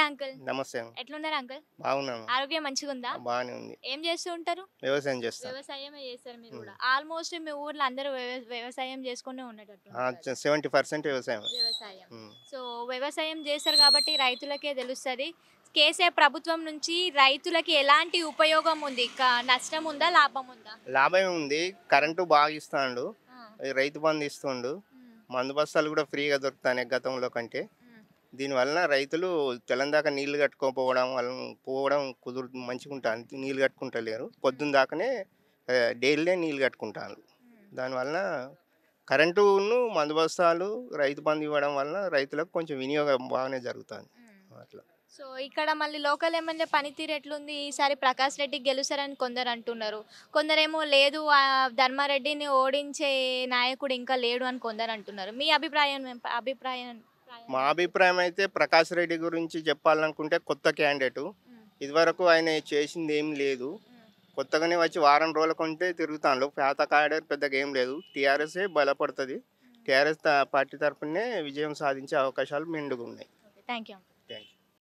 Uncle. నమస్తే. ఎట్లున్నారు uncle? బాగున్నాను. ఆరోగ్యం మంచిగుందా? బాగానే ఉంది. ఏం చేస్తూ ఉంటారు? వ్యవసాయం చేస్తాను. వ్యవసాయమే చేస్తారు మీరు హ్మ్. కూడా. ఆల్మోస్ట్ మీ ఊర్లో అందరూ వ్యవసాయం చేసుకునే ఉండేటట్టున్నారు కదా. 70% వ్యవసాయం. వ్యవసాయం. హ్మ్. సో, వ్యవసాయం చేస్తారు కాబట్టి రైతులకే తెలుస్తది. కేసీఆర్ ప్రభుత్వం నుంచి రైతులకి ఎలాంటి ఉపయోగం ఉంది? నష్టం ఉందా? లాభం ఉందా? లాభమే ఉంది. కరెంటు బాగా ఇస్తాండు. ఆ! రైతు బంధు ఇస్తుండు. హ్మ్. మందు బస్తాలు కూడా ఫ్రీగా దొరుకుతాయి గతంలో కంటే. హ్మ్. దీనివలన రైతులు తెల్లం దాకా నీళ్లు కట్టుకోకపోవడం వలన పోవడం మంచిగుంటాను. నీళ్లు కట్టుకుంటలేరు. పొద్దున్న దాకానే డైలీ నీళ్లు కట్టుకుంటారు. హ్మ్. దానివలన కరెంటును మందు బస్తాలు రైతు బంధు ఇవ్వడం వలన రైతులకు కొంచెం వినియోగం బాగానే జరుగుతుంది. హ్మ్. అట్లా. సో, ఇక్కడ మళ్ళీ లోకల్ ఎమ్మెల్యే పనితీరు ఎట్లుంది? ఈసారి ప్రకాష్ రెడ్డి గెలుస్తారని కొందరు అంటున్నారు. కొందరేమో లేదు ధర్మారెడ్డిని ఓడించే నాయకుడు ఇంకా లేడు అని కొందరు అంటున్నారు. మీ అభిప్రాయం మా ఏంటి? అభిప్రాయం అయితే ప్రకాష్ రెడ్డి గురించి చెప్పాలనుకుంటే కొత్త క్యాండిడేటు. హ్మ్. ఇదివరకు ఆయన చేసింది ఏం లేదు. హ్మ్. కొత్తగానే వచ్చి వారం రోజుల కొంటే తిరుగుతాండు. పాత క్యాడర్ పెద్దగా ఏం లేదు. టీఆర్ఎస్ఏ బలపడుతుంది. హ్మ్. టీఆర్ఎస్ పార్టీ తరఫునే విజయం సాధించే అవకాశాలు మెండుగా ఉన్నాయి. ఓకే. Thank you.